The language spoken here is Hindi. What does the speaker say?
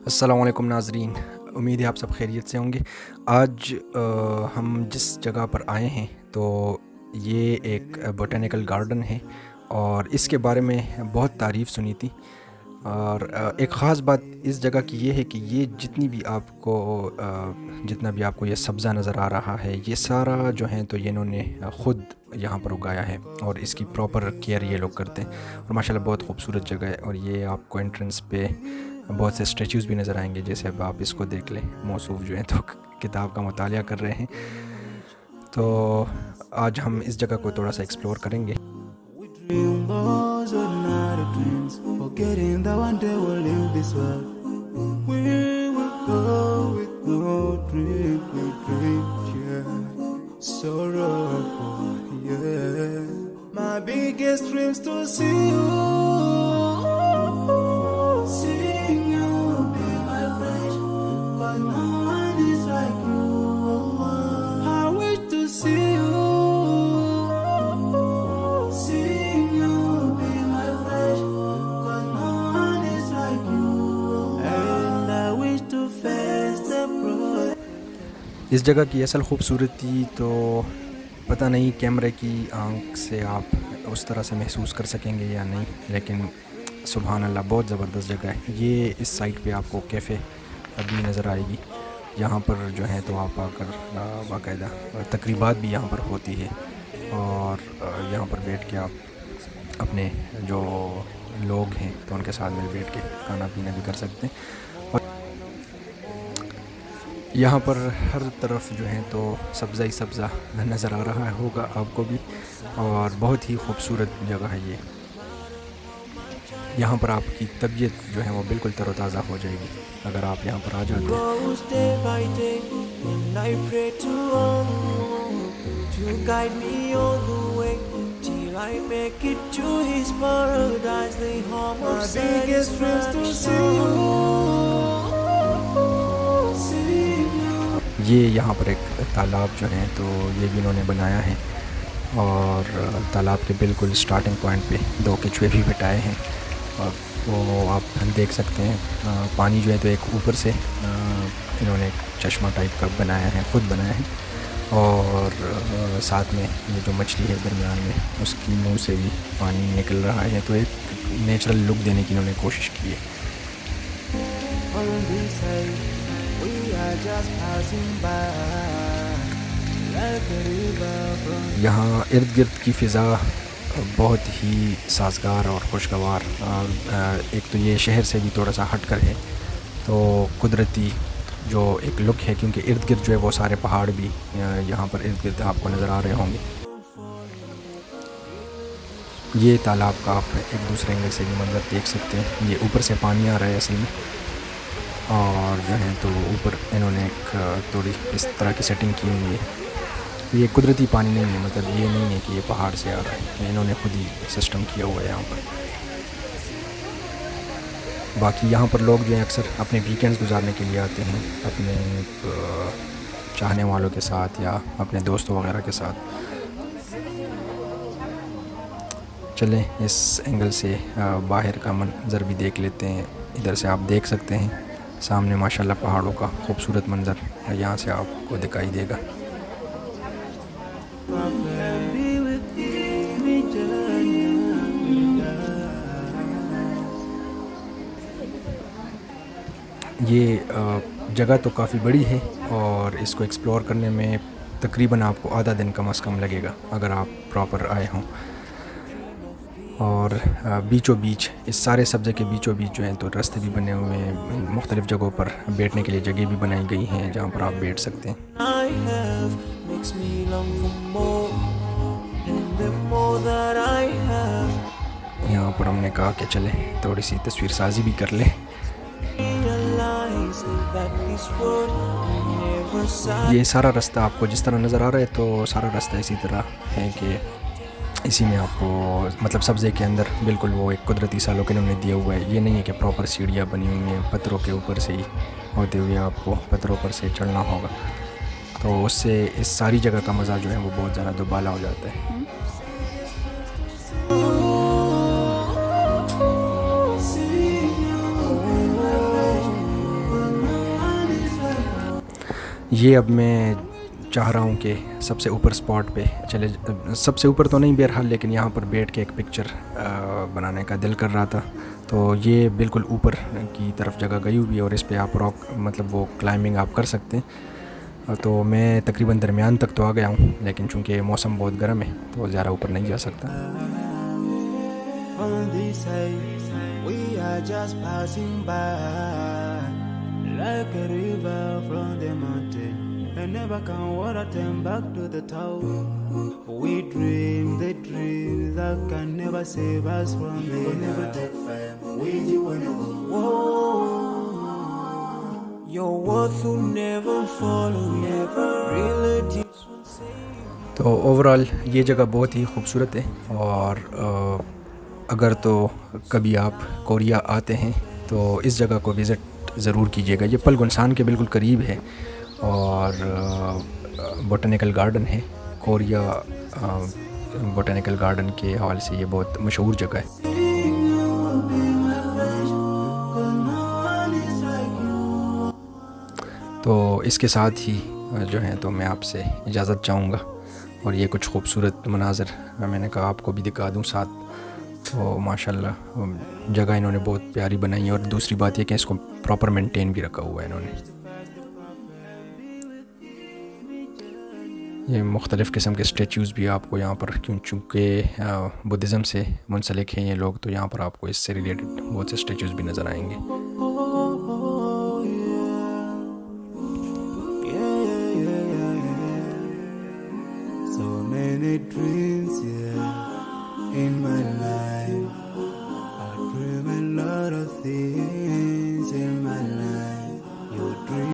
अस्सलाम वालेकुम नाज़रीन, उम्मीद है आप सब खैरियत से होंगे। आज हम जिस जगह पर आए हैं तो ये एक बोटेनिकल गार्डन है और इसके बारे में बहुत तारीफ़ सुनी थी। और एक ख़ास बात इस जगह की ये है कि ये जितना भी आपको ये सब्ज़ा नज़र आ रहा है, ये सारा जो है तो ये इन्होंने ख़ुद यहाँ पर उगाया है और इसकी प्रॉपर केयर ये लोग करते हैं। और माशाल्लाह बहुत खूबसूरत जगह है। और ये आपको एंट्रेंस पे बहुत से स्टैचूज़ भी नज़र आएंगे। जैसे अब आप इसको देख लें, मौसूफ़ जो हैं तो किताब का मुतालिया कर रहे हैं। तो आज हम इस जगह को थोड़ा सा एक्सप्लोर करेंगे। Dream those ordinary dreams, forgetting that one day we'll leave this world. We will go with no regret, yeah. Sorrowful, yeah. My biggest dreams to see you, seeing you be my friend, but no one is like you. I wish to see you. इस जगह की असल ख़ूबसूरती तो पता नहीं कैमरे की आंख से आप उस तरह से महसूस कर सकेंगे या नहीं, लेकिन सुभान अल्लाह बहुत ज़बरदस्त जगह है ये। इस साइड पे आपको कैफ़े अभी नज़र आएगी। यहाँ पर जो है तो आप आकर बाकायदा तकरीबात भी यहाँ पर होती है और यहाँ पर बैठ के आप अपने जो लोग हैं तो उनके साथ मिल बैठ के खाना पीना भी कर सकते हैं। यहाँ पर हर तरफ जो है तो सब्ज़ा ही सब्ज़ा नज़र आ रहा होगा आपको भी, और बहुत ही खूबसूरत जगह है ये। यहाँ पर आपकी तबीयत जो है वो बिल्कुल तरोताज़ा हो जाएगी अगर आप यहाँ पर आ जाते हैं। ये यहाँ पर एक तालाब जो है तो ये भी इन्होंने बनाया है और तालाब के बिल्कुल स्टार्टिंग पॉइंट पे दो कछुए भी बिठाए हैं और वो आप देख सकते हैं। पानी जो है तो एक ऊपर से इन्होंने एक चश्मा टाइप का बनाया है, ख़ुद बनाया है। और साथ में ये जो मछली है दरमियान में उसकी मुंह से भी पानी निकल रहा है, तो एक नेचुरल लुक देने की इन्होंने कोशिश की है। यहाँ इर्द गिर्द की फ़िज़ा बहुत ही साज़गार और खुशगवार। एक तो ये शहर से भी थोड़ा सा हट कर है तो कुदरती जो एक लुक है, क्योंकि इर्द गिर्द जो है वो सारे पहाड़ भी यहाँ पर इर्द गिर्द आपको नज़र आ रहे होंगे। ये तालाब का आप एक दूसरे एंगल से भी मंजर देख सकते हैं। ये ऊपर से पानी आ रहा है असल में, और जो है तो ऊपर इन्होंने एक थोड़ी इस तरह की सेटिंग की हुई है। ये कुदरती पानी नहीं है, मतलब ये नहीं है कि ये पहाड़ से आ रहा है, इन्होंने खुद ही सिस्टम किया हुआ है यहाँ पर। बाकी यहाँ पर लोग जो हैं अक्सर अपने वीकेंड्स गुजारने के लिए आते हैं अपने चाहने वालों के साथ या अपने दोस्तों वगैरह के साथ। चलें इस एंगल से बाहर का मंज़र भी देख लेते हैं। इधर से आप देख सकते हैं सामने माशाल्लाह पहाड़ों का खूबसूरत मंज़र यहाँ से आपको दिखाई देगा। ये जगह तो काफ़ी बड़ी है और इसको एक्सप्लोर करने में तकरीबन आपको आधा दिन कम से कम लगेगा अगर आप प्रॉपर आए हों। और बीचों बीच इस सारे सब्ज़े के बीचों बीच जो हैं तो रास्ते भी बने हुए हैं। मुख्तलिफ़ जगहों पर बैठने के लिए जगह भी बनाई गई हैं जहाँ पर आप बैठ सकते हैं। यहाँ पर हमने कहा कि चले थोड़ी सी तस्वीर साजी भी कर लें। ये सारा रास्ता आपको जिस तरह नज़र आ रहा है तो सारा रास्ता इसी तरह है कि इसी में आपको मतलब सब्ज़े के अंदर बिल्कुल वो एक कुदरती सा लोग इन्होंने दिया हुआ है। ये नहीं है कि प्रॉपर सीढ़ियाँ बनी हुई हैं, पत्थरों के ऊपर से ही होते हुए आपको पत्थरों पर से चढ़ना होगा, तो उससे इस सारी जगह का मज़ा जो है वो बहुत ज़्यादा दुबाला हो जाता है। ये अब मैं चाह रहा हूँ कि सबसे ऊपर स्पॉट पे चले, सबसे ऊपर तो नहीं बहरहाल, लेकिन यहाँ पर बैठ के एक पिक्चर बनाने का दिल कर रहा था। तो ये बिल्कुल ऊपर की तरफ जगह गई हुई है और इस पे आप रॉक मतलब वो क्लाइंबिंग आप कर सकते हैं। तो मैं तकरीबन दरमियान तक तो आ गया हूँ, लेकिन चूँकि मौसम बहुत गर्म है तो ज़्यादा ऊपर नहीं जा सकता। On this side, we are just passing by, like a river from the mountain, and never can water turn back to the town. We dream the dreams that can never save us from the never take fire. With you when you go. Your words will never follow, never relatives will say. तो ओवरऑल ये जगह बहुत ही खूबसूरत है, और अगर तो कभी आप कोरिया आते हैं तो इस जगह को विज़िट ज़रूर कीजिएगा। ये पलगुनसान के बिल्कुल करीब है और बोटैनिकल गार्डन है। कोरिया बोटैनिकल गार्डन के हवाले से ये बहुत मशहूर जगह है। तो इसके साथ ही जो है तो मैं आपसे इजाज़त चाहूँगा, और ये कुछ खूबसूरत मनाज़र मैंने कहा आपको भी दिखा दूँ साथ। तो माशाल्लाह जगह इन्होंने बहुत प्यारी बनाई है, और दूसरी बात ये कि इसको प्रॉपर मेंटेन भी रखा हुआ है इन्होंने। ये मुख्तलिफ़ किस्म के स्टैचूज़ भी आपको यहाँ पर, चूँकि बुद्धिज़्म से मुंसलिक हैं ये लोग, तो यहाँ पर आपको इससे रिलेटेड बहुत से स्टैचूज़ भी नज़र आएंगे। So many dreams, yeah, in my life. I dream a lot of things in my life.